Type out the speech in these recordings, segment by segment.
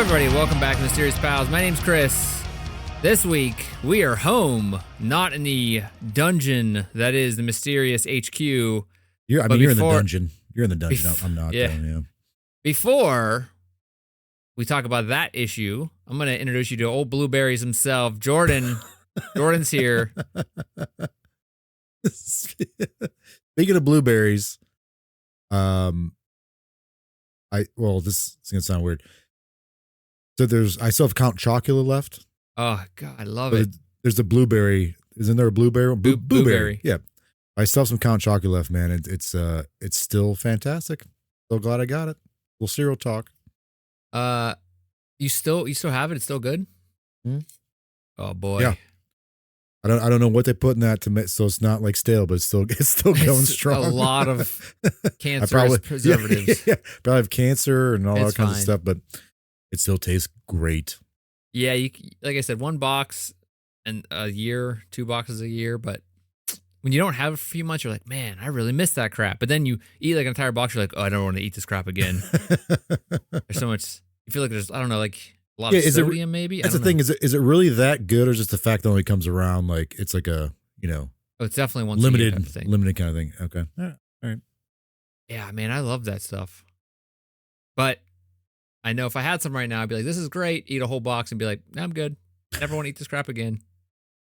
everybody. Welcome back to Mysterious Pals. My name's Chris. This week, we are home, not in the dungeon that is the Mysterious HQ. You're in the dungeon. You're in the dungeon. I'm not. Yeah. Before we talk about that issue, I'm going to introduce you to old Blueberries himself, Jordan. Jordan's here. Speaking of blueberries, this is gonna sound weird. So I still have Count Chocula left. Oh God, I love it. There's a blueberry. Isn't there a blueberry? Blueberry. Yeah. I still have some Count Chocula left, man. It's still fantastic. So glad I got it. Little cereal talk. You still have it? It's still good? Hmm? Oh boy. Yeah. I don't know what they put in that to make so it's not like stale, but it's still going strong. A lot of cancerous preservatives. Yeah, probably have cancer and all It's that kinds fine. of stuff, but it still tastes great. Yeah, like I said, one box and a year, 2 boxes a year, but when you don't have it for a few months, you're like, man, I really miss that crap. But then you eat like an entire box, you're like, oh, I don't want to eat this crap again. There's so much. You feel like there's, I don't know, like a lot of sodium maybe. That's the thing. Is it really that good, or just the fact that when it comes around, like it's like a Oh, it's definitely one limited kind of thing. limited kind of thing. Okay, all right. Yeah, man, I love that stuff. But I know if I had some right now, I'd be like, this is great. Eat a whole box and be like, nah, I'm good. Never want to eat this crap again.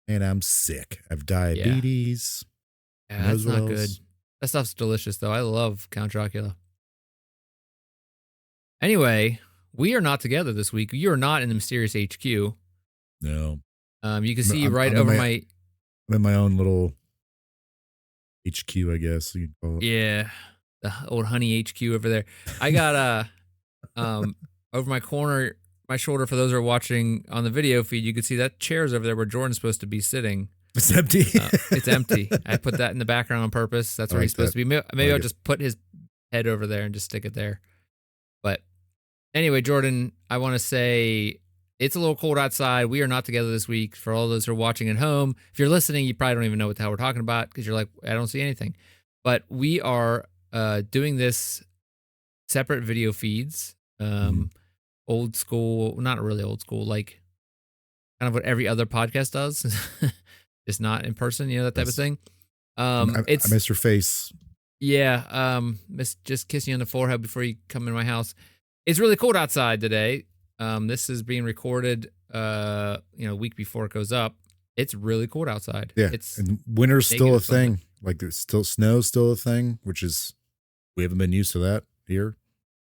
And I'm sick. I have diabetes. Yeah, that's not good. That stuff's delicious, though. I love Count Chocula. Anyway, we are not together this week. You are not in the Mysterious HQ. No. You can see I'm my... I'm in my own little HQ, I guess you can call it. Yeah, the old honey HQ over there. I got over my corner, my shoulder. For those who are watching on the video feed, you can see that chair's over there where Jordan's supposed to be sitting. It's empty. It's empty. I put that in the background on purpose. That's where he's supposed to be. Maybe I'll just put his head over there and just stick it there. But anyway, Jordan, I want to say it's a little cold outside. We are not together this week. For all those who are watching at home, if you're listening, you probably don't even know what the hell we're talking about because you're like, I don't see anything. But we are doing this separate video feeds, old school, not really old school, like kind of what every other podcast does. Just not in person, that type of thing. I miss your face. Yeah, miss just kissing you on the forehead before you come in my house. It's really cold outside today. This is being recorded, a week before it goes up. It's really cold outside. Yeah, and winter's still a thing. Like there's still snow's still a thing, which is we haven't been used to that here.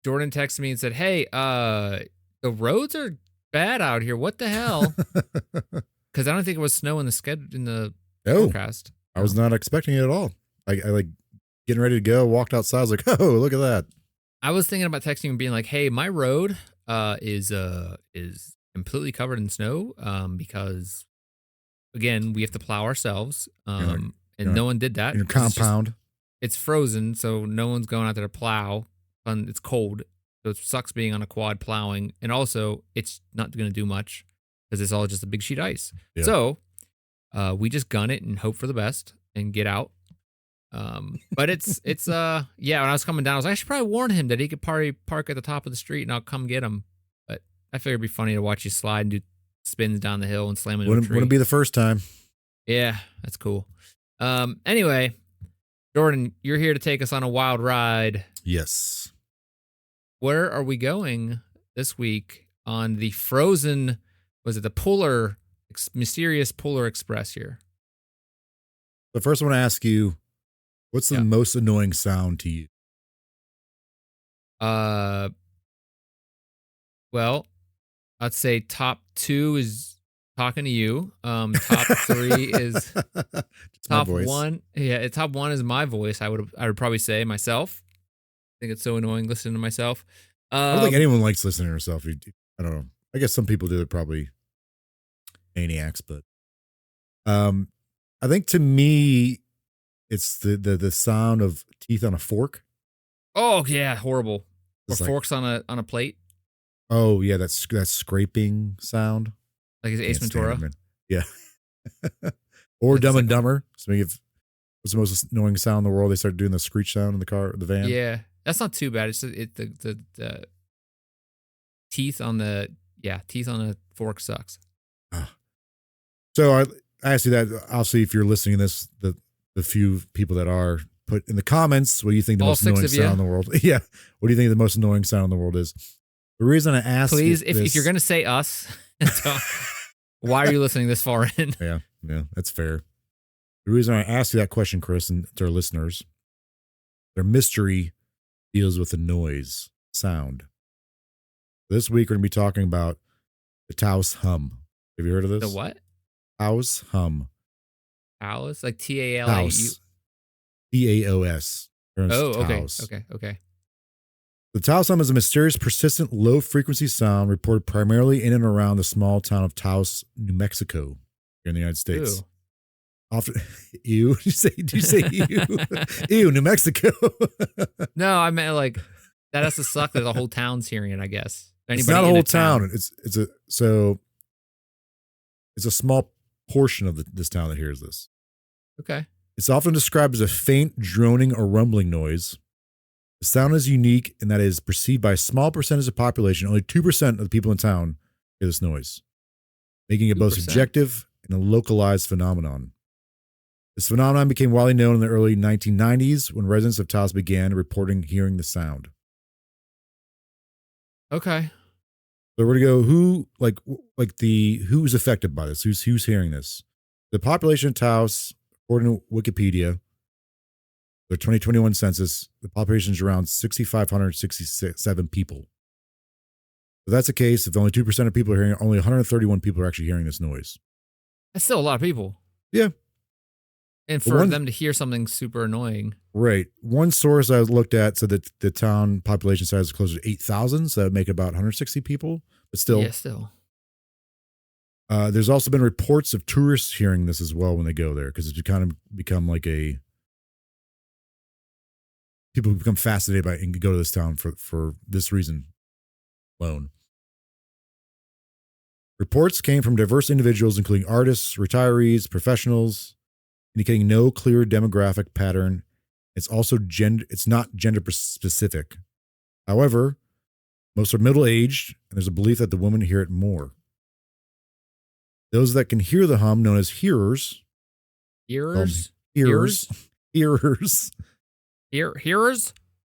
Jordan texted me and said, "Hey, the roads are bad out here. What the hell?" Because I don't think it was snow in the forecast. I was not expecting it at all. I like getting ready to go, walked outside. I was like, oh, look at that. I was thinking about texting and being like, hey, my road is completely covered in snow because, again, we have to plow ourselves. And no one did that. In your compound. It's frozen, so no one's going out there to plow. And it's cold, so it sucks being on a quad plowing. And also, it's not going to do much because it's all just a big sheet of ice. Yeah. So we just gun it and hope for the best and get out. But it's when I was coming down, I was like, I should probably warn him that he could probably park at the top of the street and I'll come get him. But I figured it'd be funny to watch you slide and do spins down the hill and slam into a tree. Wouldn't be the first time. Yeah, that's cool. Anyway, Jordan, you're here to take us on a wild ride. Yes. Where are we going this week on the frozen, was it the Mysterious Polar Express here? But first I want to ask you, what's the most annoying sound to you? Well, I'd say top 2 is talking to you. Top 3 is top 1. Yeah, top 1 is my voice. I would probably say myself. I think it's so annoying listening to myself. I don't think anyone likes listening to herself. I don't know. I guess some people do. They're probably maniacs, but I think to me, it's the sound of teeth on a fork. Oh yeah, horrible. Or like, forks on a plate. Oh yeah, that scraping sound. Like Ace Ventura. Yeah. Or Dumb and Dumber. So if what's the most annoying sound in the world? They started doing the screech sound in the car, the van. Yeah, that's not too bad. It's the teeth on the Yeah, teeth on a fork sucks. So I asked you that. I'll see if you're listening to this. The few people that are, put in the comments, what do you think the All most 6 annoying of you. sound in the world? Yeah, what do you think the most annoying sound in the world is? The reason I asked, please, if you're gonna say us, why are you listening this far in? Yeah, that's fair. The reason I asked you that question, Chris, and to our listeners, their mystery deals with the noise sound. This week we're gonna be talking about the Taos Hum. Have you heard of this? The what? Taos Hum. Taos, like TALIU. Taos. TAOS. Oh, okay, Taos. okay. The Taos Hum is a mysterious, persistent, low-frequency sound reported primarily in and around the small town of Taos, New Mexico, here in the United States. Ew. Often, ew. Did you say ew? Ew, New Mexico. No, I meant like that has to suck that the whole town's hearing it. I guess It's not a whole town. It's a small portion of this town that hears this. Okay. It's often described as a faint droning or rumbling noise. The sound is unique in that it is perceived by a small percentage of the population. Only 2% of the people in town hear this noise, making it both 2%. subjective and a localized phenomenon. This phenomenon became widely known in the early 1990s when residents of Taos began reporting hearing the sound. Okay. So we're gonna go who's affected by this? Who's hearing this? The population of Taos, according to Wikipedia, the 2021 census, the population is around 6,567 people. If that's the case, if only 2% of people are hearing it, only 131 people are actually hearing this noise. That's still a lot of people. Yeah. And for them to hear something super annoying. Right. One source I looked at said that the town population size is closer to 8,000, so that would make about 160 people. But still. Yeah, still. There's also been reports of tourists hearing this as well when they go there, because it's kind of become like people become fascinated by it and go to this town for this reason alone. Reports came from diverse individuals, including artists, retirees, professionals, indicating no clear demographic pattern. It's also it's not gender specific. However, most are middle-aged, and there's a belief that the women hear it more. Those that can hear the hum, known as hearers. Hearers? Hearers?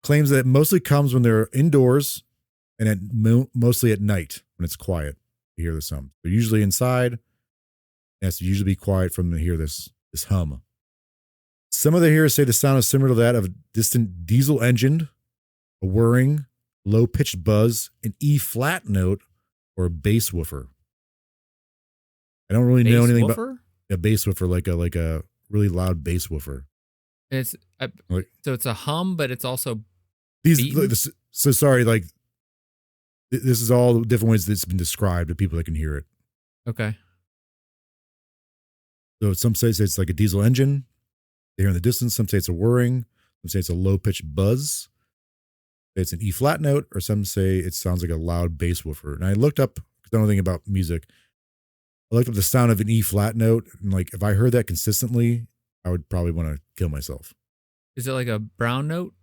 Claims that it mostly comes when they're indoors and mostly at night when it's quiet to hear this hum. They're usually inside. It has to usually be quiet for them to hear this hum. Some of the hearers say the sound is similar to that of a distant diesel engine, a whirring, low-pitched buzz, an E-flat note, or a bass woofer. I don't really know anything about a bass woofer, like a really loud bass woofer. And so it's a hum, but it's also so sorry, this is all the different ways that it's been described to people that can hear it. Okay. So some say it's like a diesel engine. They hear in the distance. Some say it's a whirring. Some say it's a low-pitched buzz. It's an E-flat note, or some say it sounds like a loud bass woofer. And I looked up, because I don't know anything about music, I looked up the sound of an E-flat note, and if I heard that consistently, I would probably want to kill myself. Is it like a brown note?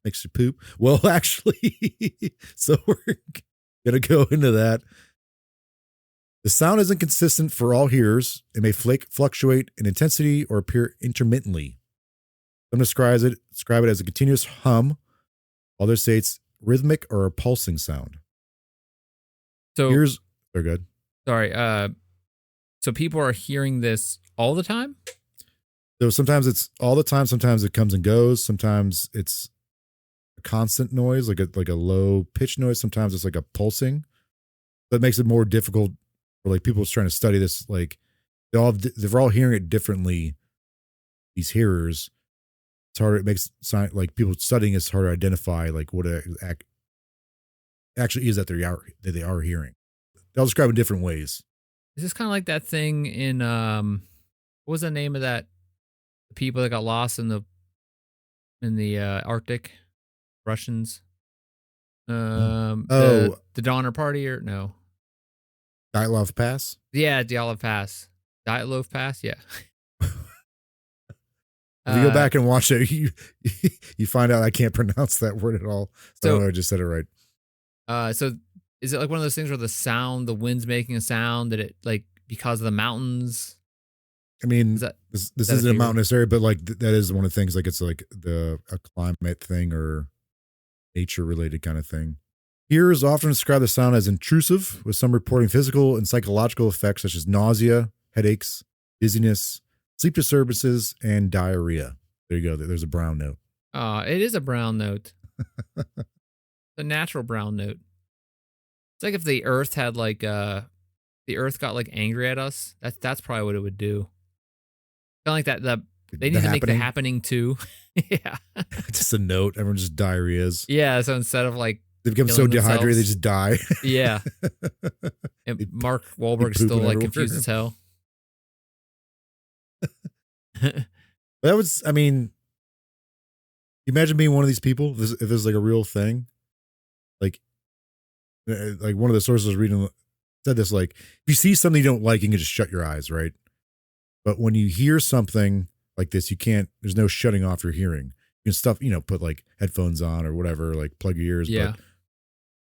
Makes you poop. Well, actually, so we're going to go into that. The sound isn't consistent for all hearers. It may fluctuate in intensity or appear intermittently. Some describe it as a continuous hum. Others say it's rhythmic or a pulsing sound. So they're good. Sorry. So people are hearing this all the time? So sometimes it's all the time. Sometimes it comes and goes. Sometimes it's a constant noise, like a low pitch noise. Sometimes it's like a pulsing. That makes it more difficult for people trying to study this. They're all hearing it differently. These hearers, it's harder. It makes people studying it's harder to identify what it actually is that they are hearing. They'll describe in different ways. Is this kind of like that thing in what was the name of that? The people that got lost in the Arctic, Russians. The Donner Party or no? Dyatlov Pass? Yeah, Dyatlov Pass. Dyatlov Pass, yeah. If you go back and watch it, you find out I can't pronounce that word at all. So I just said it right. So is it like one of those things where the wind's making a sound that it like because of the mountains? I Is mean, that this a isn't a theory? mountainous area, but like that is one of the things. Like it's like a climate thing or nature related kind of thing. Hearers often describe the sound as intrusive, with some reporting physical and psychological effects such as nausea, headaches, dizziness, sleep disturbances, and diarrhea. There you go. There's a brown note. It is a brown note, a natural brown note. It's like if the Earth had like the Earth got like angry at us. That's probably what it would do. Kind of like that. They The need to make the happening, happening too. Yeah, just a note. Everyone just diarrheas. yeah. So instead of like They become so killing dehydrated they themselves, just die. yeah. And they, Mark they Wahlberg's still pooping like confused everywhere. as hell. That was, I mean, imagine being one of these people. If this is like a real thing, like one of the sources I was reading said this, like if you see something you don't like, you can just shut your eyes, right? But when you hear something like this, you can't. There's no shutting off your hearing. You can put like headphones on or whatever, like plug your ears, Yeah. but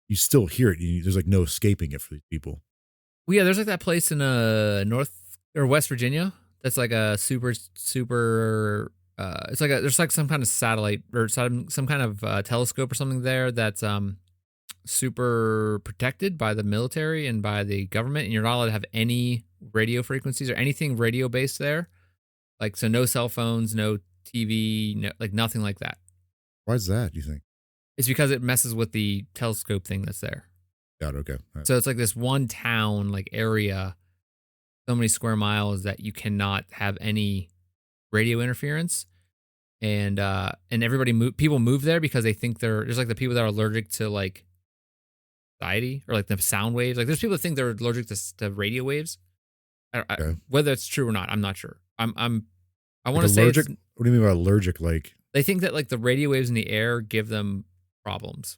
you still hear it. There's like no escaping it for these people. Well, yeah. There's like that place in North or West Virginia that's like a super. It's like there's like some kind of satellite or some kind of telescope or something there that's super protected by the military and by the government, and you're not allowed to have any radio frequencies or anything radio based there. Like, so no cell phones, no TV, no, like nothing like that. Why is that? You think? It's because it messes with the telescope thing that's there. God, okay. All right. So it's like this one town, like area, so many square miles that you cannot have any radio interference. And people move there because they think there's like the people that are allergic to like society or like the sound waves. Like there's people that think they're allergic to radio waves. Okay. Whether it's true or not, I'm not sure. I Like want to say allergic? it's What do you mean by allergic? Like, they think that like the radio waves in the air give them problems.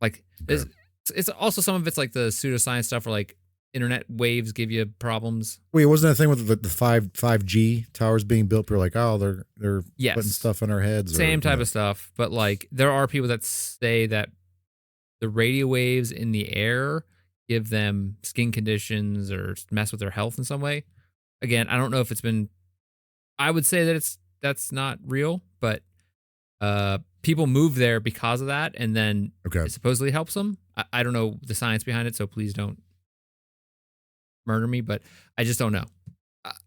Like okay. it's also some of it's like the pseudoscience stuff where like internet waves give you problems. Wait, wasn't that thing with the 5G towers being built? We're like, oh, they're putting Yes, stuff on our heads. same Or, type of stuff. But like there are people that say that the radio waves in the air give them skin conditions or mess with their health in some way. Again, I don't know if it's been. I would say that that's not real, but people move there because of that, and then Okay. it supposedly helps them. I don't know the science behind it, so please don't murder me, but I just don't know.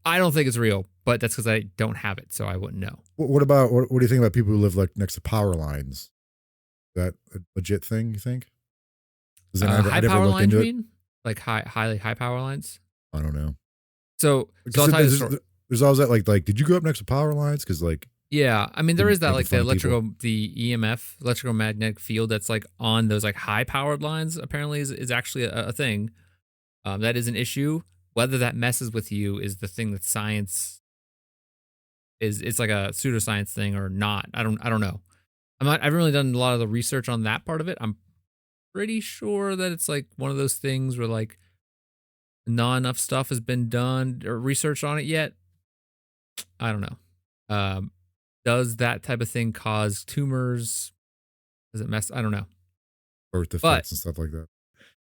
I don't think it's real, but that's because I don't have it, so I wouldn't know. What do you think about people who live like next to power lines? Is that a legit thing, you think? High I never power looked lines, into you it. mean? Like highly high power lines? I don't know. So I'll Because tell you the story. there's always that like, did you grow up next to power lines? Because like, Yeah, I mean there is that making like the fun of people. the EMF, electrical magnetic field that's like on those like high powered lines. Apparently, is actually a thing. That is an issue. Whether that messes with you is the thing that science is. It's like a pseudoscience thing or not. I don't know. I haven't really done a lot of the research on that part of it. I'm pretty sure that it's like one of those things where like not enough stuff has been done or research on it yet. I don't know. Does that type of thing cause tumors? Does it mess? I don't know. Birth But defects and stuff like that.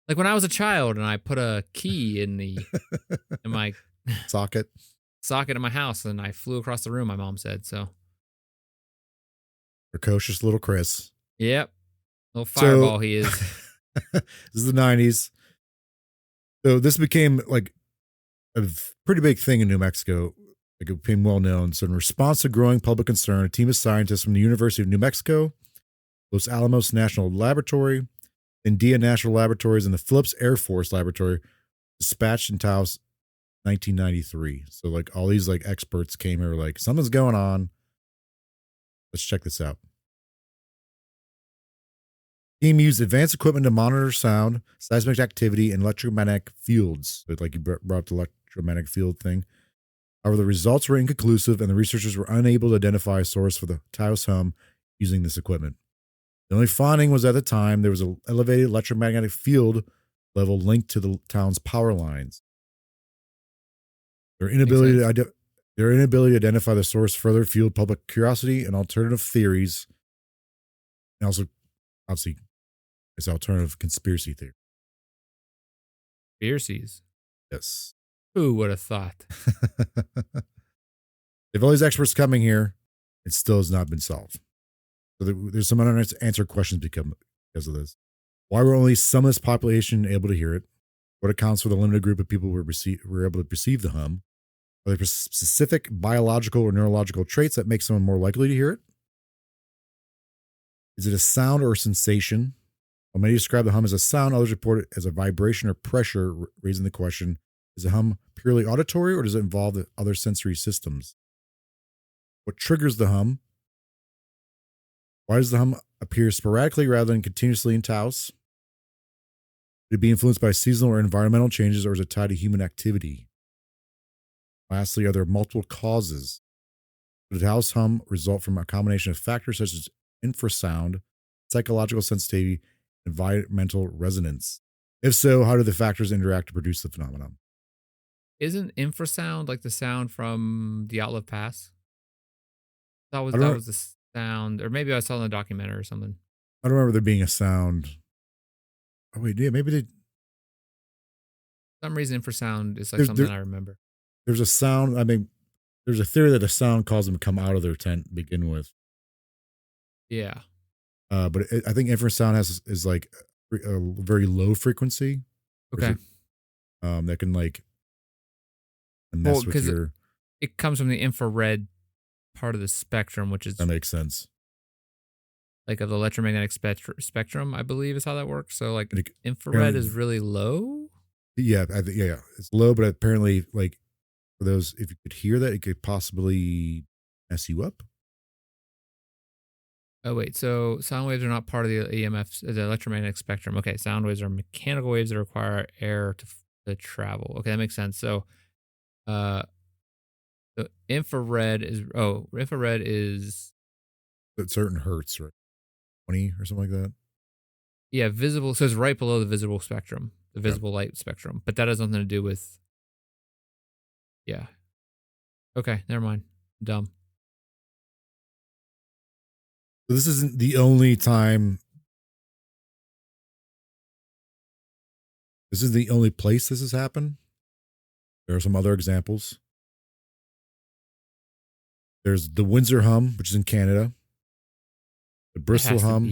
like when I was a child and I put a key in my Socket. socket in my house and I flew across the room, my mom said. So, Precocious little Chris. yep. Little So fireball he is. this is the 90s. So this became like a pretty big thing in New Mexico. Like it became well known. So in response to growing public concern, a team of scientists from the University of New Mexico, Los Alamos National Laboratory, India National Laboratories, and the Phillips Air Force Laboratory dispatched in Taos 1993. So like all these like experts came here like something's going on. Let's check this out. Team used advanced equipment to monitor sound, seismic activity, and electromagnetic fields. So like you brought up the electromagnetic field thing. However, the results were inconclusive, and the researchers were unable to identify a source for the Taos Hum using this equipment. The only finding was at the time there was an elevated electromagnetic field level linked to the town's power lines. Their inability to identify the source further fueled public curiosity and alternative theories, and also obviously It's alternative conspiracy theory. Conspiracies. Yes. Who would have thought? If all these experts coming here, it still has not been solved. So there's some unanswered questions because of this. Why were only some of this population able to hear it? What accounts for the limited group of people who were able to perceive the hum? Are there specific biological or neurological traits that make someone more likely to hear it? Is it a sound or a sensation? While many describe the hum as a sound, others report it as a vibration or pressure, raising the question, is the hum purely auditory or does it involve the other sensory systems? What triggers the hum? Why does the hum appear sporadically rather than continuously in Taos? Could it be influenced by seasonal or environmental changes, or is it tied to human activity? Lastly, are there multiple causes? Could the Taos hum result from a combination of factors such as infrasound, psychological sensitivity, and environmental resonance? If so, how do the factors interact to produce the phenomenon? Isn't infrasound like the sound from the Outlive Pass? That I don't, was the sound, or maybe I saw it in a documentary or something. I don't remember there being a sound. Oh wait, yeah, maybe For some reason, infrasound is like something I remember. there's a sound. I mean, there's a theory that a sound caused them to come out of their tent to begin with. Yeah. But I think infrasound is like a very low frequency. Okay. That can like mess with your. It comes from the infrared part of the spectrum, which is That makes sense. like of the electromagnetic spectrum, I believe is how that works. So like infrared is really low. Yeah, it's low, but apparently, like for those, if you could hear that, it could possibly mess you up. Oh wait, so sound waves are not part of the EMF, the electromagnetic spectrum. Okay, sound waves are mechanical waves that require air to travel. Okay, that makes sense. So, the infrared is At certain hertz, right? 20 or something like that. yeah, visible. So it's right below the visible spectrum, the visible light spectrum. But that has nothing to do with. Yeah. Okay, never mind. Dumb. So this isn't the only time. This is the only place this has happened. There are some other examples. There's the Windsor hum, which is in Canada. The Bristol hum,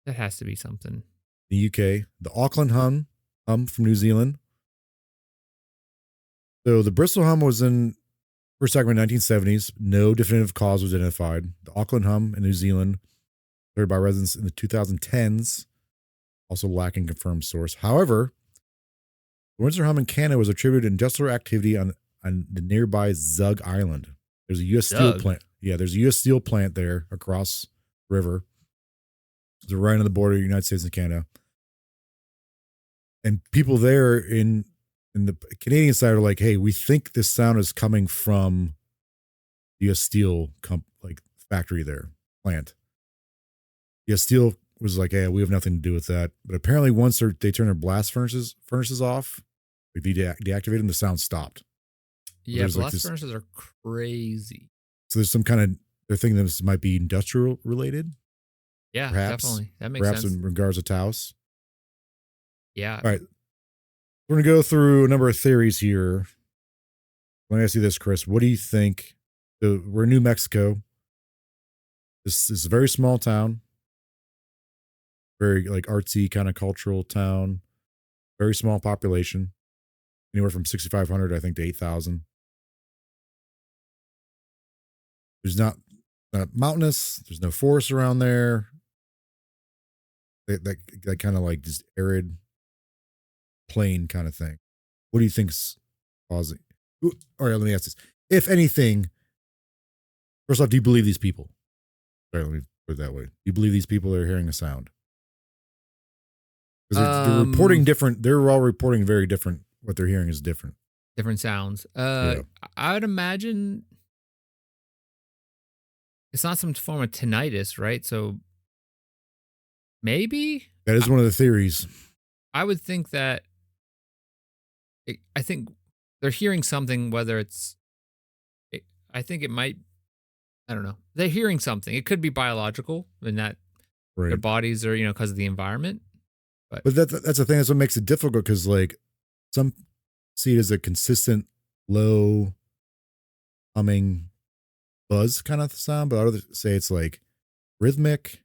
That has to be something. in the UK. The Auckland hum from New Zealand. So the Bristol hum was first segment 1970s. No definitive cause was identified. The Auckland hum in New Zealand, heard by residents in the 2010s, also lacking confirmed source. However, the Windsor hum in Canada was attributed to industrial activity on the nearby Zug Island. There's a U.S. steel plant. Yeah, there's a U.S. steel plant there across the river. It's right on the border of the United States and Canada. And people there in the Canadian side are like, hey, we think this sound is coming from the U.S. steel factory there, plant. U.S. steel was like, hey, we have nothing to do with that. But apparently once they turn their blast furnaces off, like they deactivate them, the sound stopped. Yeah, blast furnaces are crazy. So there's some kind of, they're thinking this might be industrial related. Yeah, definitely. That makes sense. Perhaps in regards to Taos. Yeah. All right. We're going to go through a number of theories here. Let me ask you this, Chris. What do you think? We're in New Mexico. This is a very small town. Very like artsy kind of cultural town. Very small population. Anywhere from 6,500, I think, to 8,000. There's not mountainous. There's no forest around there. That kind of like just arid plain kind of thing. What do you think's causing? All right, let me ask this. If anything, first off, do you believe these people? Sorry, let me put it that way. Do you believe these people are hearing a sound? Because they're reporting different. They're all reporting very different. What they're hearing is different. Different sounds. I would imagine it's not some form of tinnitus, right? So maybe that is one of the theories. I would think that. I think they're hearing something. Whether it's, I think it might. I don't know. They're hearing something. It could be biological, in that their bodies are, because of the environment. But But that's the thing. That's what makes it difficult because like some see it as a consistent low humming buzz kind of sound, but others say it's like rhythmic.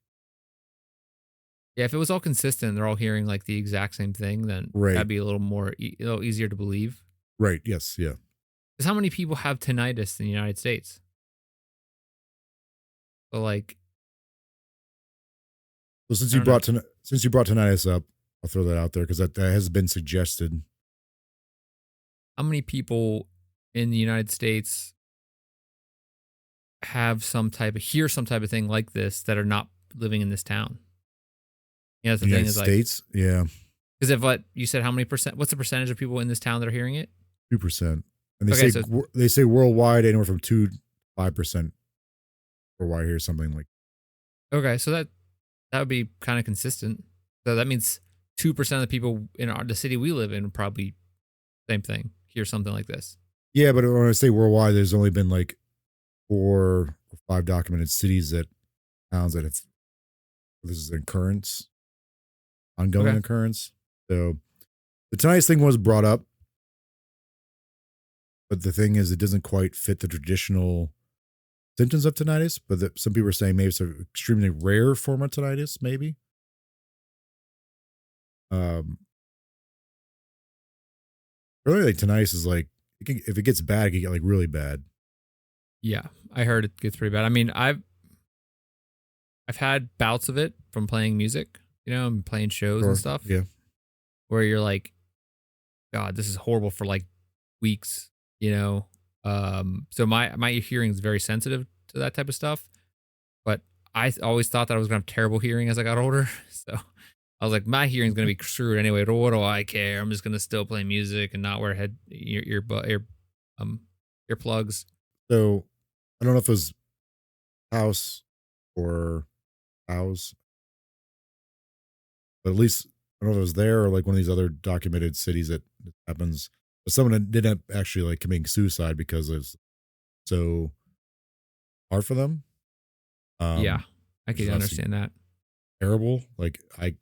yeah, if it was all consistent, they're all hearing like the exact same thing, then Right. that'd be a little more, a little easier to believe. Right. Yes. Yeah. Because how many people have tinnitus in the United States? So like, So I don't know since you brought tinnitus up, I'll throw that out there because that has been suggested. how many people in the United States hear some type of thing like this that are not living in this town. Yeah, that's The the thing United is like, States, yeah, because if what you said, how many percent? What's the percentage of people in this town that are hearing it? 2%, and Okay, so they say worldwide anywhere from 2 to 5% worldwide here, something like. okay, so that would be kind of consistent. So that means 2% of the people in the city we live in probably same thing hear something like this. Yeah, but when I say worldwide, there's only been like 4 or 5 documented cities that towns that have this is an occurrence, ongoing Okay, occurrence. So the tinnitus thing was brought up, but the thing is, it doesn't quite fit the traditional symptoms of tinnitus. But some people are saying maybe it's an extremely rare form of tinnitus, maybe. Um, really, like tinnitus is like if it gets bad, it can get like really bad. yeah, I heard it gets pretty bad. I mean, I've had bouts of it from playing music, and playing shows and Or stuff, yeah, where you're like, God, this is horrible for like weeks. So my hearing is very sensitive to that type of stuff. But I always thought that I was gonna have terrible hearing as I got older. So I was like, my hearing's gonna be screwed anyway. But what do I care? I'm just gonna still play music and not wear um earplugs. so I don't know if it was house or house, but at least I don't know if it was there or like one of these other documented cities that this happens. But someone that didn't actually like committing suicide because it's so hard for them. Yeah, I Which is could obviously understand that. terrible. Like like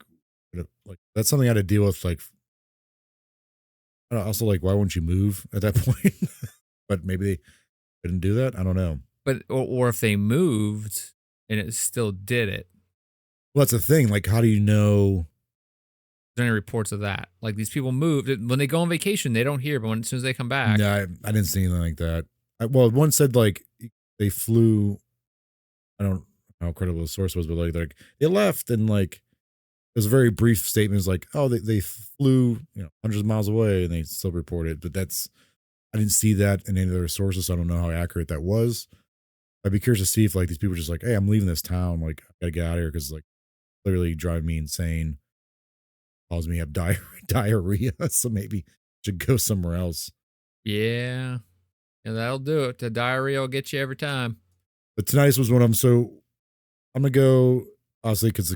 that's something I had to deal with. Like I don't know, also like why wouldn't you move at that point? But maybe they couldn't do that. I don't know. But or if they moved and it still did it. Well, that's the thing. Like, how do you know? There any reports of that? Like these people moved when they go on vacation, they don't hear, but as soon as they come back, No, I didn't see anything like that. Well, one said like they flew. I don't know how credible the source was, but like they left and like it was a very brief statement. It's like, oh, they flew hundreds of miles away and they still reported. But that's I didn't see that in any of their sources. So I don't know how accurate that was. I'd be curious to see if like these people are just like, hey, I'm leaving this town. Like, I gotta get out of here because like clearly drive me insane, cause me to have diarrhea. So maybe I should go somewhere else. yeah, and that'll do it. The diarrhea will get you every time. But tonight's was one of them. So I'm gonna go obviously because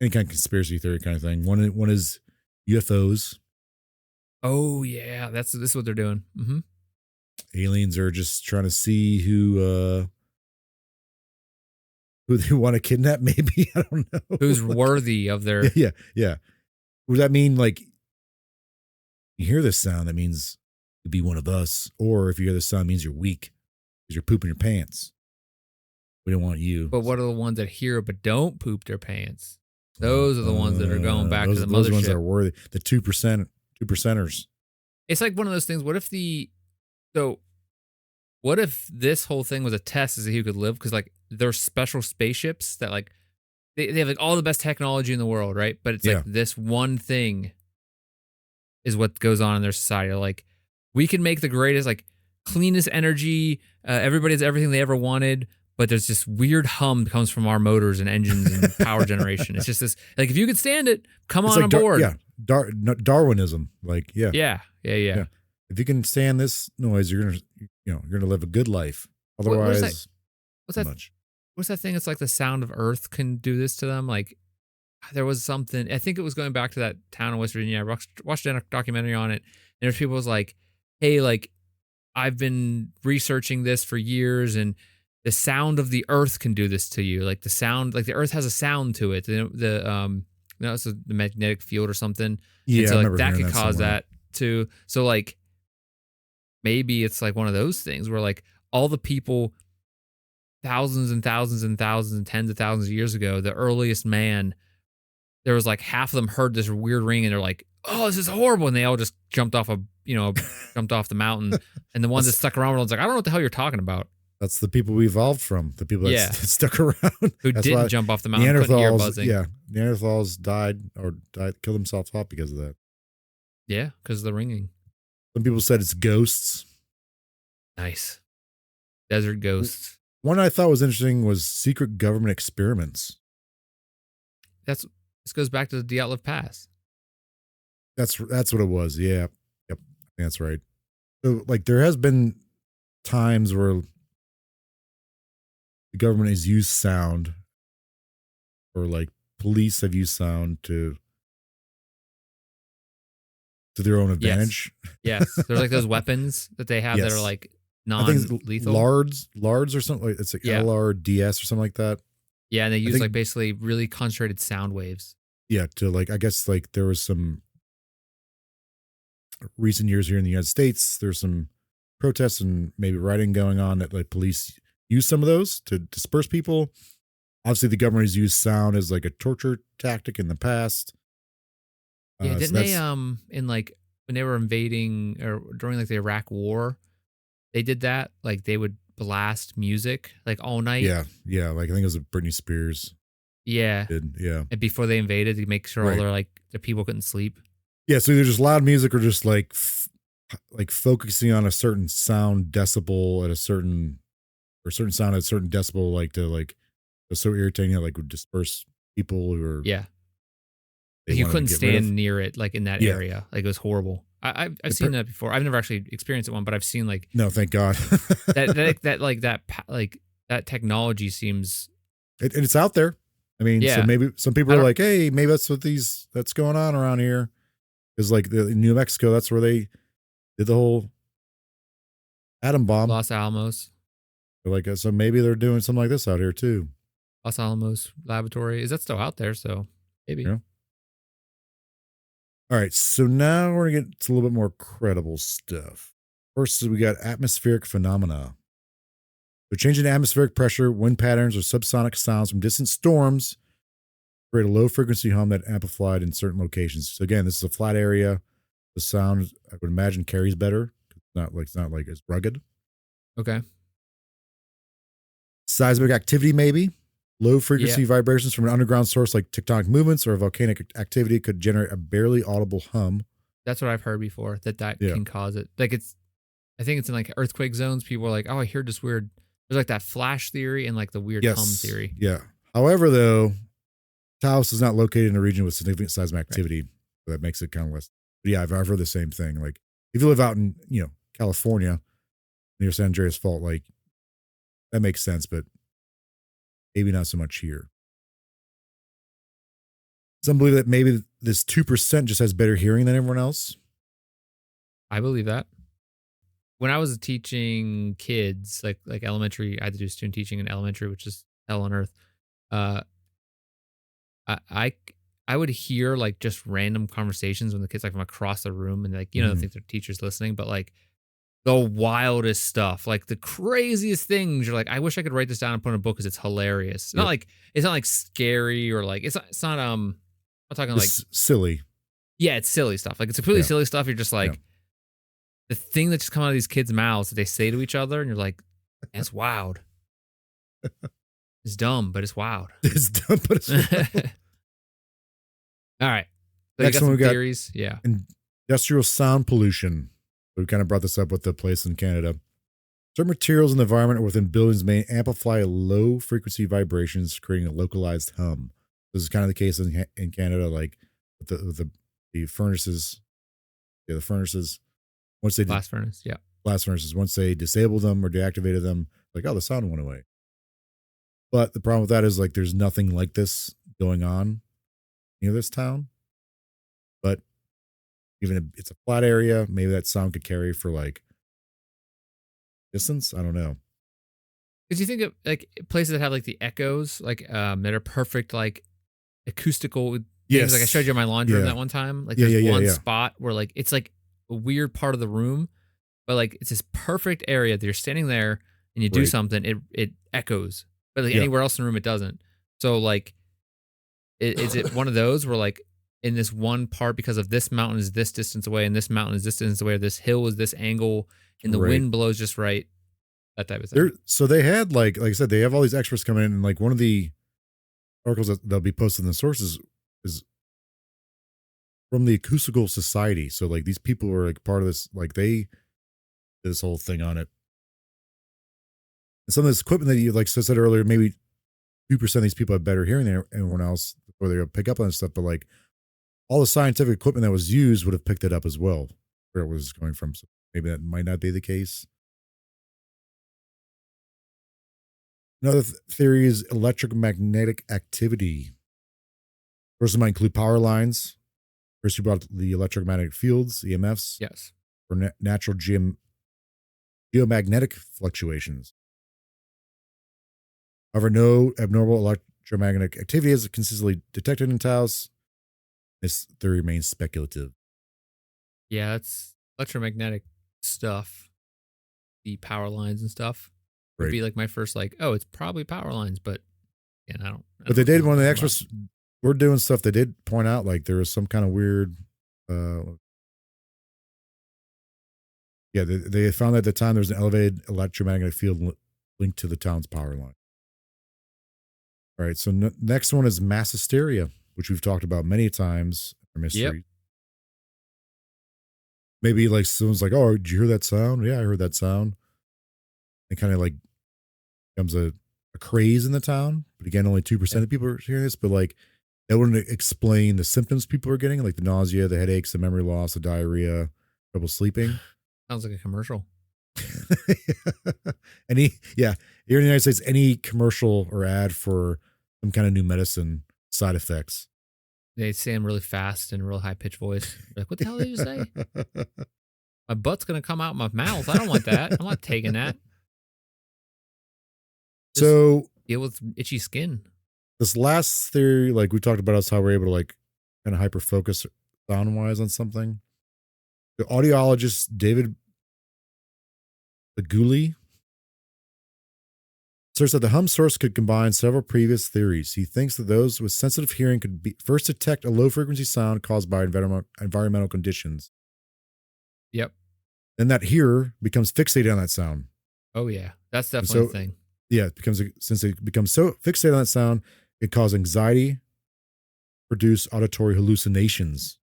any kind of conspiracy theory kind of thing. One is UFOs. Oh yeah, this is what they're doing. Mm-hmm. Aliens are just trying to see who they want to kidnap. Maybe I don't know. Who's Like, worthy of their? yeah. Would that mean like you hear this sound? That means you'd be one of us, or if you hear this sound, it means you're weak because you're pooping your pants. We don't want you. But what are the ones that hear but don't poop their pants? Those are the ones that are going back to the those ones that mothership. are worthy. The 2%, 2%ers. It's like one of those things. What if this whole thing was a test to see who could live? Because like there's special spaceships that like they have like all the best technology in the world, right? But it's Yeah. like this one thing is what goes on in their society. Like we can make the greatest, like cleanest energy. Everybody has everything they ever wanted, but there's this weird hum that comes from our motors and engines and power generation. It's just this, like if you could stand it, come It's on like board. Darwinism. Like Yeah. If you can stand this noise, you're gonna live a good life. What's that? Otherwise, What's too that? much. What's that thing? It's like the sound of Earth can do this to them. Like there was something. I think it was going back to that town in West Virginia. I watched a documentary on it, and there's people was like, "Hey, like I've been researching this for years, and the sound of the Earth can do this to you. Like the sound, like the Earth has a sound to it. The no, so the magnetic field or something. Yeah, And I so like remember that hearing could that cause somewhere. that too. So like maybe it's like one of those things where like all the people thousands and thousands and thousands and tens of thousands of years ago, the earliest man, there was like half of them heard this weird ring and they're like, "Oh, this is horrible," and they all just jumped off jumped off the mountain. And the ones that That's stuck around were like, "I don't know what the hell you're talking about." that's the people we evolved from. The people that Yeah, stuck around. who That's didn't why jump off the mountain, couldn't hear Neanderthals. buzzing. Yeah, Neanderthals killed themselves off because of that. Yeah, because of the ringing. Some people said it's ghosts. Nice desert ghosts. One I thought was interesting was secret government experiments. This goes back to the Dyatlov Pass. That's what it was. Yeah, yep, that's right. So like there has been times where the government has used sound, or like police have used sound to their own advantage. Yes. There's like those weapons that they have that are Yes. like I think it's non-lethal. lards or something like it's like Yeah. LRDS or something like that. Yeah, and they use think- like basically really concentrated sound waves. Yeah, to like I guess like there was some recent years here in the United States. There's some protests and maybe rioting going on that like police use some of those to disperse people. Obviously, the government has used sound as like a torture tactic in the past. Yeah, So didn't they that's- in like when they were invading or during like the Iraq war, they did that? Like they would blast music like all night. Yeah. Like I think it was Britney Spears Yeah. did. Yeah. And before they invaded to make sure all Right. the people couldn't sleep. Yeah. So either just loud music or just like like focusing on a certain sound decibel at a certain sound at a certain decibel, like to like it's so irritating that like would disperse people who are Yeah. they Like you wanted to couldn't get rid of. stand near it like in that Yeah. area. Like it was horrible. I've seen that before. I've never actually experienced one, but I've seen like No, thank God. that technology seems And it's out there. I mean, so Yeah. maybe some people I are don't- like, hey, maybe that's going on around here. Because like in New Mexico, that's where they did the whole atom bomb. Los Alamos. They're like, so maybe they're doing something like this out here too. Los Alamos Laboratory. Is that still out there? So maybe. Yeah. All right, so now we're gonna get to a little bit more credible stuff. First, we got atmospheric phenomena. So changing atmospheric pressure, wind patterns, or subsonic sounds from distant storms create a low frequency hum that amplified in certain locations. So again, this is a flat area. The sound I would imagine carries better. It's not like as rugged. Okay. Seismic activity, maybe. Low frequency Yeah. vibrations from an underground source like tectonic movements or volcanic activity could generate a barely audible hum. That's what I've heard before. That Yeah. can cause it. Like I think it's in like earthquake zones. People are like, oh, I hear this weird. There's like that flash theory and like the weird hum theory. Yeah. However, though, Taos is not located in a region with significant seismic activity. So that makes it kind of less. But yeah, I've heard the same thing. Like if you live out in, California near San Andreas Fault, like that makes sense, but maybe not so much here. Some believe that maybe this 2% just has better hearing than everyone else. I believe that. When I was teaching kids, like elementary, I had to do student teaching in elementary, which is hell on earth. I would hear like just random conversations when the kids like from across the room and like they think their teacher's listening, but like the wildest stuff, like the craziest things. You're like, I wish I could write this down and put in a book because it's hilarious. It's not like scary or like it's not I'm talking like It's silly. yeah, it's silly stuff. Like it's completely Yeah. silly stuff. You're just like Yeah. the thing that just come out of these kids' mouths that they say to each other, and you're like, that's wild. It's dumb, but it's wild. It's dumb, but it's All right. So Next you got one some we got- theories. Yeah. industrial sound pollution. We kind of brought this up with the place in Canada. Certain materials in the environment or within buildings may amplify low frequency vibrations, creating a localized hum. This is kind of the case in Canada, like with the furnaces. Yeah, the furnaces. Once they Blast furnace. Yeah. blast furnaces, once they disabled them or deactivated them, like, oh, the sound went away. But the problem with that is like there's nothing like this going on near this town. But even if it's a flat area, maybe that sound could carry for like distance. I don't know. Because you think of like places that have like the echoes, like that are perfect, like acoustical things. Like I showed Yes. you in my laundry room Yeah. that one time. Like Yeah. there's Yeah. Yeah. one Yeah. spot where like it's like a weird part of the room, but like it's this perfect area that you're standing there and you do Right. something, it echoes. But like Yeah. anywhere else in the room, it doesn't. So like, is it one of those where like in this one part because of this mountain is this distance away and this mountain is this distance away, or this hill is this angle, and the Right. wind blows just right, that type of thing. There. So they had like I said, they have all these experts coming in, and like one of the articles that they'll be posted in the sources is from the Acoustical Society. So like these people are like part of this. Like they did this whole thing on it. And some of this equipment that you like I said earlier, maybe 2% of these people have better hearing than anyone else, or they'll pick up on this stuff. But like all the scientific equipment that was used would have picked it up as well, where it was going from. So maybe that might not be the case. Another theory is electromagnetic activity. Sources might include power lines. First, you brought the electromagnetic fields, EMFs, Yes. or natural geomagnetic fluctuations. However, no abnormal electromagnetic activity is consistently detected in Taos. This theory remains speculative. Yeah, that's electromagnetic stuff. The power lines and stuff would Right. be like my first like, oh, it's probably power lines, but yeah, I don't. But they did, know one of the about. experts were doing stuff. They did point out like there was some kind of weird, they found that at the time there was an elevated electromagnetic field linked to the town's power line. All right, so next one is mass hysteria, which we've talked about many times in mystery. Yep. Maybe like someone's like, "Oh, did you hear that sound?" Yeah, I heard that sound. It kind of like becomes a craze in the town. But again, only 2% of people are hearing this. But like, that wouldn't explain the symptoms people are getting, like the nausea, the headaches, the memory loss, the diarrhea, trouble sleeping. Sounds like a commercial. Here in the United States, any commercial or ad for some kind of new medicine side effects. They say them really fast and real high pitched voice. You're like, what the hell did you say? My butt's gonna come out my mouth. I don't want that. I'm not taking that. Just So deal with itchy skin. this last theory, like we talked about, is how we're able to like kind of hyper focus sound wise on something. The audiologist David Baguli asserts that the hum source could combine several previous theories. He thinks that those with sensitive hearing could first detect a low frequency sound caused by environmental conditions. Yep. Then that hearer becomes fixated on that sound. Oh yeah, that's definitely a thing. Yeah, it becomes since it becomes so fixated on that sound, it causes anxiety, produce auditory hallucinations.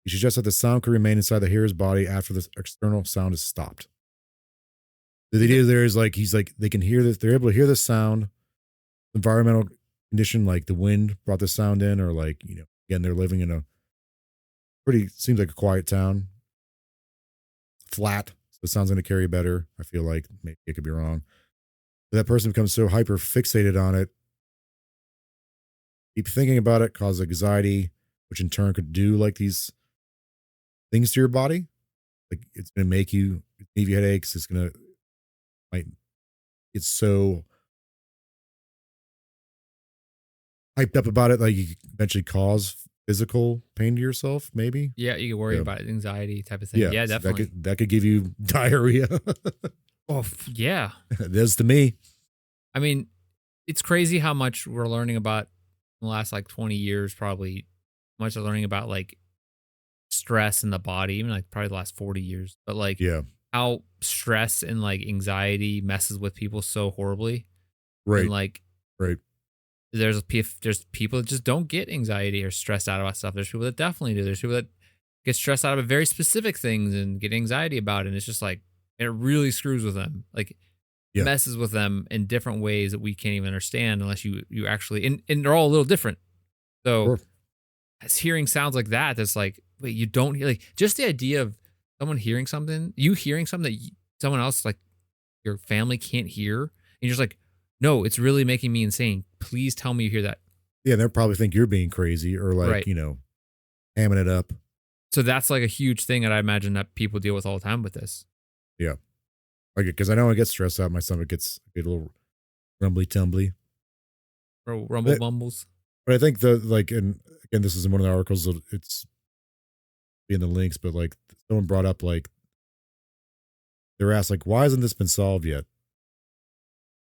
He suggests that the sound could remain inside the hearer's body after the external sound is stopped. The idea there is like he's like they can hear this, they're able to hear the sound, environmental condition like the wind brought the sound in, or like again they're living in a seems like a quiet town, flat, so the sound's going to carry better. I feel like maybe it could be wrong. But that person becomes so hyper fixated on it, keep thinking about it, cause anxiety, which in turn could do like these things to your body. Like it's going to make you give you headaches. It's going to it's so hyped up about it, like you could eventually cause physical pain to yourself, maybe. Yeah, you can worry about anxiety type of thing. Yeah, so definitely. That could give you diarrhea. Oh, yeah. It is to me. I mean, it's crazy how much we're learning about in the last like 20 years, probably much of learning about like stress in the body, even like probably the last 40 years. But like how stress and like anxiety messes with people so horribly. Right. And like, right. There's people that just don't get anxiety or stressed out about stuff. There's people that definitely do. There's people that get stressed out about very specific things and get anxiety about it. And it's just like, it really screws with them. Like messes with them in different ways that we can't even understand unless you actually, and they're all a little different. So as hearing sounds like that, that's like, wait, you don't hear, like just the idea of someone hearing something, you hearing something that someone else, like your family can't hear. And you're just like, no, it's really making me insane. Please tell me you hear that. Yeah, they'll probably think you're being crazy or like, hamming it up. So that's like a huge thing that I imagine that people deal with all the time with this. Yeah. Like, because I know I get stressed out, my stomach gets a little rumbly tumbly. Rumble bumbles. But I think and again, this is in one of the articles. It's in the links, but like someone brought up like they were asked like, why hasn't this been solved yet?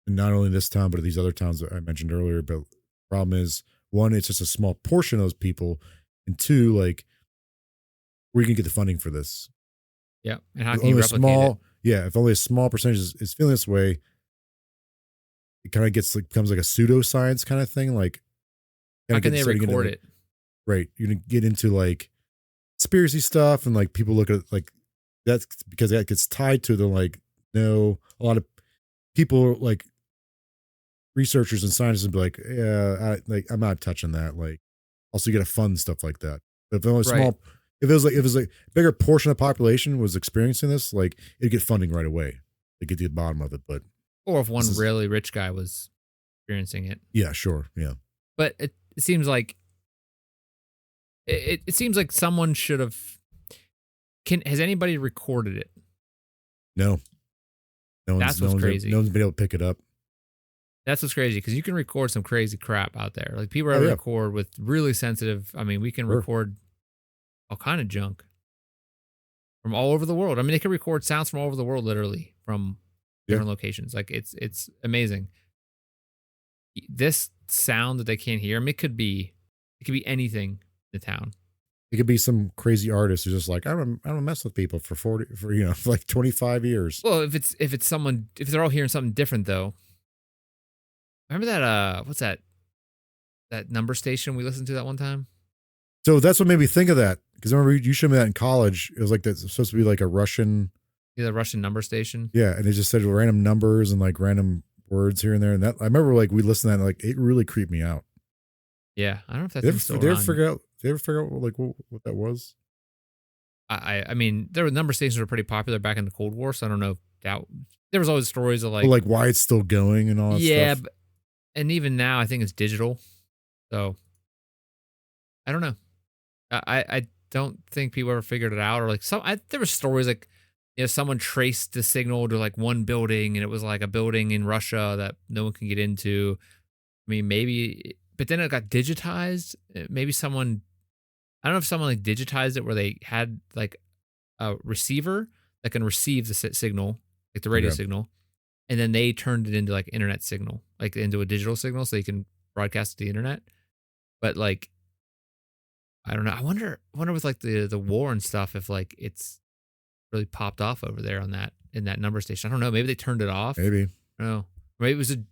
And not only this town, but these other towns that I mentioned earlier. But the problem is, one, it's just a small portion of those people, and two, like where you can get the funding for this. Yeah, and how If can you only a replicate it? small, yeah, if only a small percentage is feeling this way, it kind of becomes like a pseudoscience kind of thing. Like, kind How of can they starting into record like, it? right, you can get into like conspiracy stuff, and like people look at like that's because that gets tied to the like no, a lot of people like researchers and scientists would be like, yeah, I'm not touching that. Like, also you got to fund stuff like that. But if only Right. small, if it was like a bigger portion of the population was experiencing this, like it'd get funding right away. They get to the bottom of it. But Or if this one is, really rich guy was experiencing it. yeah, sure, yeah, But it seems like it seems like someone should have. Has anybody recorded it? no, That's what's no crazy. one's been able to pick it up. That's what's crazy because you can record some crazy crap out there. Like people are Oh able to yeah, record with really sensitive. I mean, we can sure, record all kind of junk from all over the world. I mean, they can record sounds from all over the world, literally from yeah. different locations. Like it's amazing. This sound that they can't hear. I mean, it could be anything in the town. It could be some crazy artist who's just like, I don't mess with people for 40 for for like 25 years. Well, if it's someone if they're all hearing something different though. Remember that what's that number station we listened to that one time? So that's what made me think of that. Because I remember you showed me that in college. It was like that's supposed to be like a Russian, Yeah, the Russian number station. yeah, and it just said random numbers and like random words here and there. And that I remember like we listened to that and like it really creeped me out. Yeah, I don't know if that thing's still Did you ever around. figure out? Did you ever figure out like what that was? I mean, there were number stations that were pretty popular back in the Cold War, so I don't know. Doubt there was always stories of Or like, like why it's still going and all that yeah, stuff. and even now I think it's digital. So I don't know. I don't think people ever figured it out or like there were stories like someone traced the signal to like one building and it was like a building in Russia that no one can get into. I mean, maybe, but then it got digitized. Maybe someone, I don't know if someone like digitized it where they had like a receiver that can receive the signal, like the radio Okay. signal, and then they turned it into like internet signal, like into a digital signal, so you can broadcast to the internet. But like, I don't know. I wonder with like the war and stuff if like it's really popped off over there on that in that number station. I don't know. Maybe they turned it off. Maybe I don't know. Maybe it was a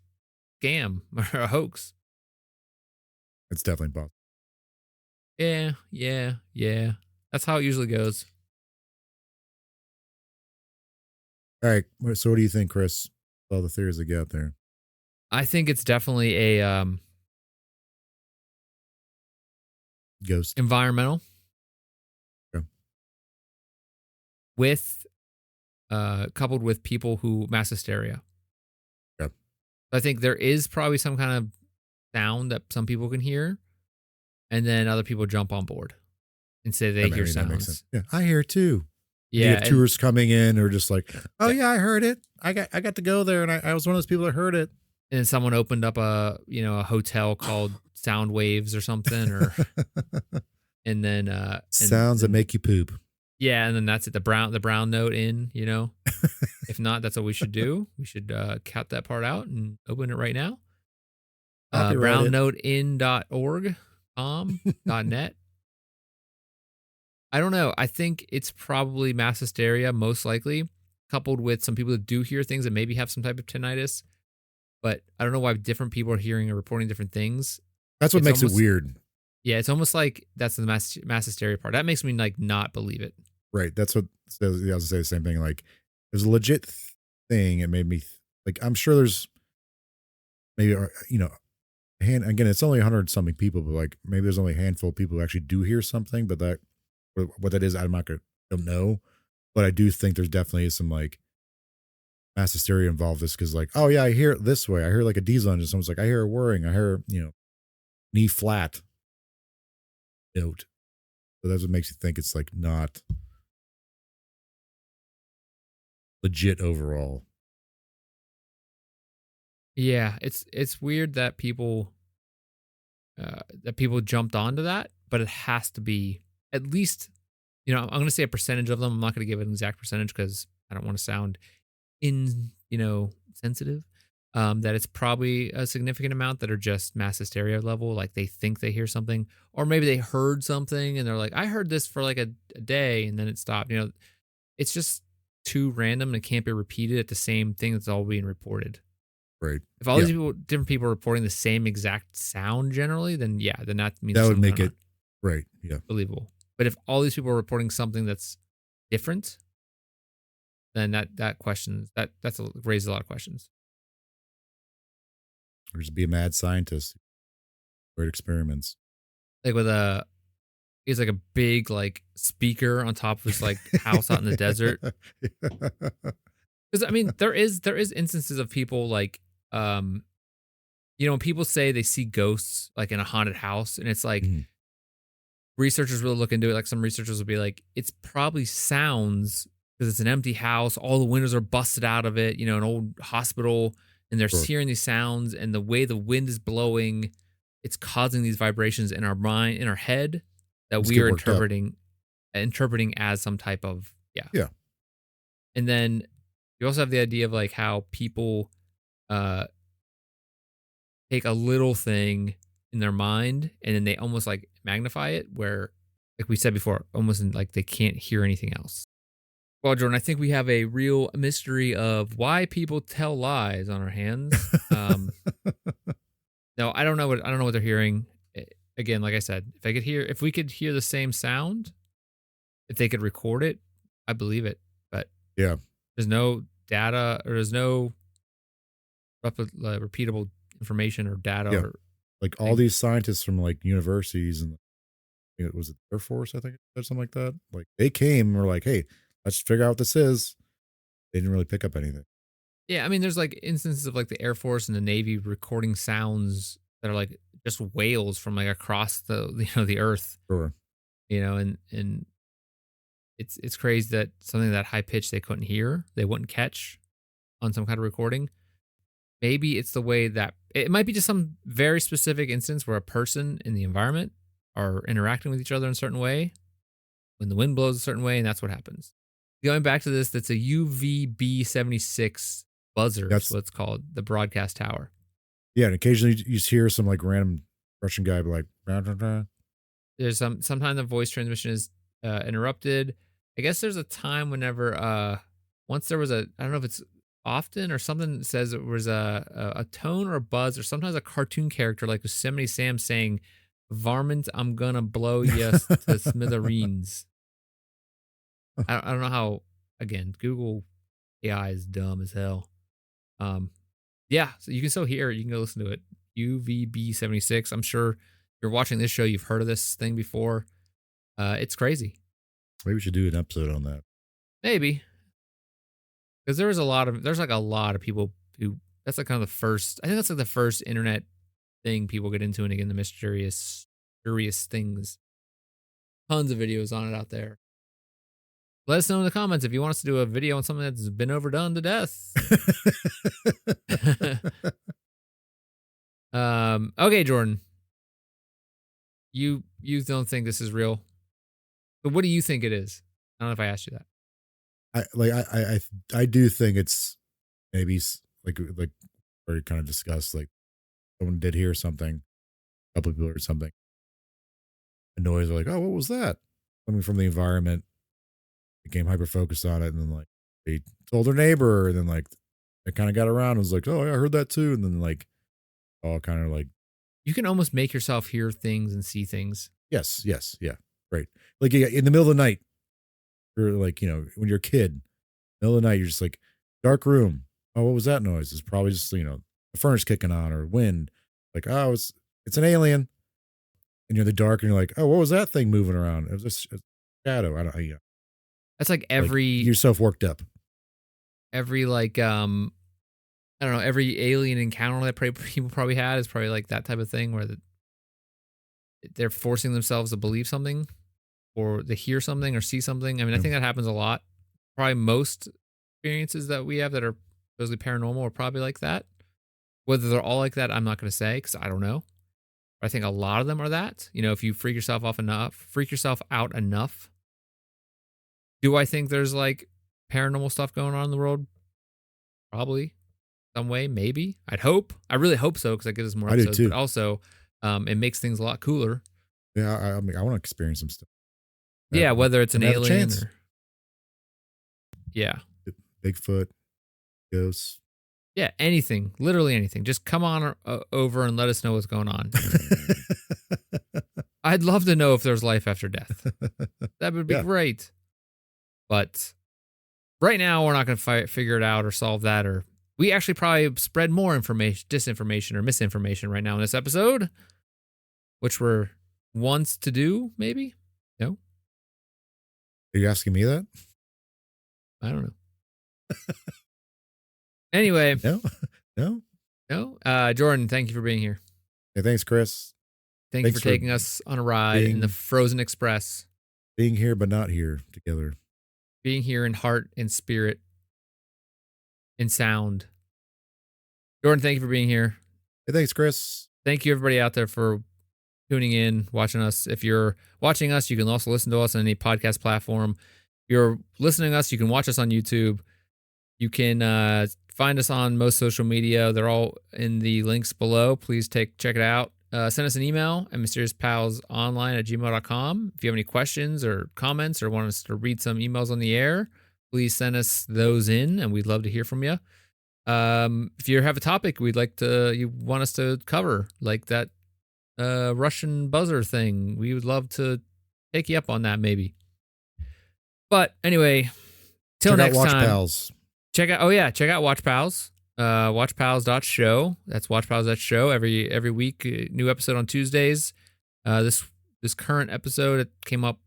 scam or a hoax. it's definitely possible. Yeah, yeah. That's how it usually goes. All right. So what do you think, Chris? All the theories that get out there. I think it's definitely a Ghost. environmental Okay. with coupled with people who mass hysteria. Okay. I think there is probably some kind of sound that some people can hear, and then other people jump on board and say they hear That makes sense. sounds. Yeah, I hear it too. You Yeah, have and tourists coming in or just like, oh yeah, I heard it. I got to go there, and I was one of those people that heard it. and then someone opened up a hotel called Sound Waves or something, or and then Sounds that make you poop. yeah, and then that's it. The brown note in. If not, that's what we should do. We should cut that part out and open it right now. Copyright it. Brownnoteinc.org, .net. I don't know. I think it's probably mass hysteria, most likely, coupled with some people that do hear things that maybe have some type of tinnitus. But I don't know why different people are hearing or reporting different things. That's what It's makes almost, it weird. Yeah, it's almost like that's the mass hysteria part. That makes me like not believe it. Right. That's what I was going to say the same thing. Like, there's a legit thing. It made me like, I'm sure there's maybe, again, it's only 100 something people, but like maybe there's only a handful of people who actually do hear something, but what that is, I'm not going to don't know. But I do think there's definitely some like mass hysteria involved this because like, oh yeah, I hear it this way. I hear like a diesel engine. Someone's like, I hear a whirring. I hear, knee flat note. So that's what makes you think it's like not legit overall. Yeah, it's weird that people. that people jumped onto that, but it has to be at least, I'm going to say a percentage of them. I'm not going to give an exact percentage because I don't want to sound sensitive. That it's probably a significant amount that are just mass hysteria level, like they think they hear something, or maybe they heard something and they're like, I heard this for like a day and then it stopped. It's just too random and it can't be repeated at the same thing that's all being reported. Right. If all these different people are reporting the same exact sound generally, then then that means that would make it right. Yeah. Believable. But if all these people are reporting something that's different, then that questions that's raises a lot of questions. Or just be a mad scientist. Great experiments. Like he's like a big like speaker on top of his like house out in the desert. Because I mean, there is instances of people like when people say they see ghosts like in a haunted house, and it's like researchers will look into it. Like some researchers will be like, it's probably sounds because it's an empty house. All the windows are busted out of it. An old hospital, and they're hearing these sounds, and the way the wind is blowing, it's causing these vibrations in our mind, in our head, that we are interpreting as some type of yeah. And then you also have the idea of like how people take a little thing in their mind and then they almost like magnify it, where, like we said before, almost like they can't hear anything else. Well, Jordan, I think we have a real mystery of why people tell lies on our hands. No, I don't know what they're hearing. Again, like I said, if we could hear the same sound, if they could record it, I believe it. But there's no data, or there's no repeatable information or data. Yeah. Or like all these scientists from like universities and it was Air Force, I think, or something like that. Like they came and were like, hey, let's figure out what this is. They didn't really pick up anything. Yeah, I mean, there's like instances of like the Air Force and the Navy recording sounds that are like just wails from like across the the earth. Sure. And it's crazy that something that high pitched they couldn't hear, they wouldn't catch on some kind of recording. Maybe it's the way that it might be just some very specific instance where a person in the environment are interacting with each other in a certain way when the wind blows a certain way, and that's what happens. Going back to this, that's a UVB-76 buzzer. That's what it's called, the broadcast tower. Yeah, and occasionally you just hear some like random Russian guy be like, bah, bah, bah. There's sometimes the voice transmission is interrupted. I guess there's a time whenever once there was I don't know if it's often or something that says it was a tone or a buzz, or sometimes a cartoon character like Yosemite Sam saying, "Varmint, I'm gonna blow you to smithereens." I don't know how. Again, Google AI is dumb as hell. Yeah, so you can still hear it. You can go listen to it. UVB-76. I'm sure if you're watching this show, you've heard of this thing before. It's crazy. Maybe we should do an episode on that. Maybe. Because there's like a lot of people who, that's like kind of the first, I think that's like the first internet thing people get into, and again, the mysterious things. Tons of videos on it out there. Let us know in the comments if you want us to do a video on something that's been overdone to death. Okay, Jordan. You don't think this is real? But what do you think it is? I don't know if I asked you that. I do think it's maybe like already kind of discussed, like someone did hear something, a couple of people heard something, a noise, like, oh, what was that? Coming from the environment, became hyper focused on it, and then like they told their neighbor, and then like it kind of got around and was like, oh yeah, I heard that too, and then like all kind of like, you can almost make yourself hear things and see things. Yes, yeah, right. Like in the middle of the night, or like when you're a kid, middle of the night, you're just like dark room. Oh, what was that noise? It's probably just the furnace kicking on or wind. Like, oh, it's an alien. And you're in the dark, and you're like, oh, what was that thing moving around? It was just a shadow. I don't know. That's like every yourself worked up. Every like I don't know, every alien encounter that people probably had is probably like that type of thing where they're forcing themselves to believe something, or they hear something or see something. I mean, I think that happens a lot. Probably most experiences that we have that are supposedly paranormal are probably like that. Whether they're all like that, I'm not going to say because I don't know. I think a lot of them are that. If you freak yourself out enough. Do I think there's like paranormal stuff going on in the world? Probably. Some way, maybe. I'd hope. I really hope so because that gives us more episodes. But also, it makes things a lot cooler. Yeah, I mean, I want to experience some stuff. Yeah, whether it's an alien or... Yeah. Bigfoot, ghosts. Yeah, anything. Literally anything. Just come on over and let us know what's going on. I'd love to know if there's life after death. That would be great. But right now, we're not going to figure it out or solve that. Or we actually probably spread more information, disinformation or misinformation right now in this episode, which we're wants to do, maybe? No? Are you asking me that? I don't know. Anyway. No. Jordan, thank you for being here. Hey, thanks, Chris. Thanks you for taking us on a ride in the Frozen Express. Being here but not here together. Being here in heart and spirit and sound. Jordan, thank you for being here. Hey, thanks, Chris. Thank you, everybody out there, for tuning in, watching us. If you're watching us, you can also listen to us on any podcast platform. If you're listening to us, you can watch us on YouTube. You can find us on most social media. They're all in the links below. Please check it out. Send us an email at mysteriouspailsonline@gmail.com. If you have any questions or comments or want us to read some emails on the air, please send us those in, and we'd love to hear from you. If you have a topic you want us to cover, like that Russian buzzer thing, we would love to take you up on that, maybe. But anyway, till next time. Check out Watch Pals. WatchPals.show. That's WatchPals.show. Every week, new episode on Tuesdays. This current episode, it came up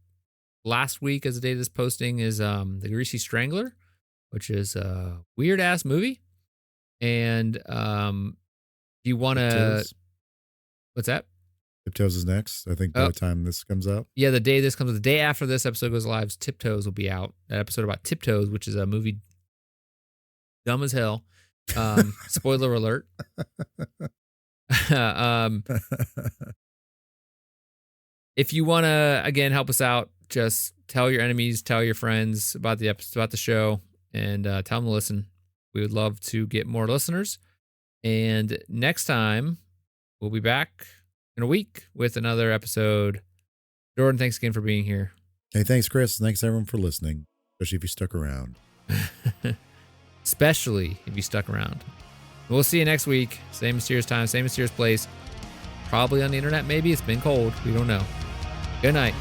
last week as the date of this posting, is The Greasy Strangler, which is a weird ass movie. And you want to... What's that? Tiptoes is next, I think, by the time this comes out. Yeah, the day after this episode goes live, Tiptoes will be out. That episode about Tiptoes, which is a movie dumb as hell. Spoiler alert. If you want to, again, help us out, just tell your enemies, tell your friends about the episode, about the show, and tell them to listen. We would love to get more listeners. And next time, we'll be back in a week with another episode. Jordan, thanks again for being here. Hey, thanks, Chris. Thanks, everyone, for listening, especially if you stuck around. Especially if you stuck around. We'll see you next week. Same mysterious time, same mysterious place. Probably on the internet, maybe. It's been cold. We don't know. Good night.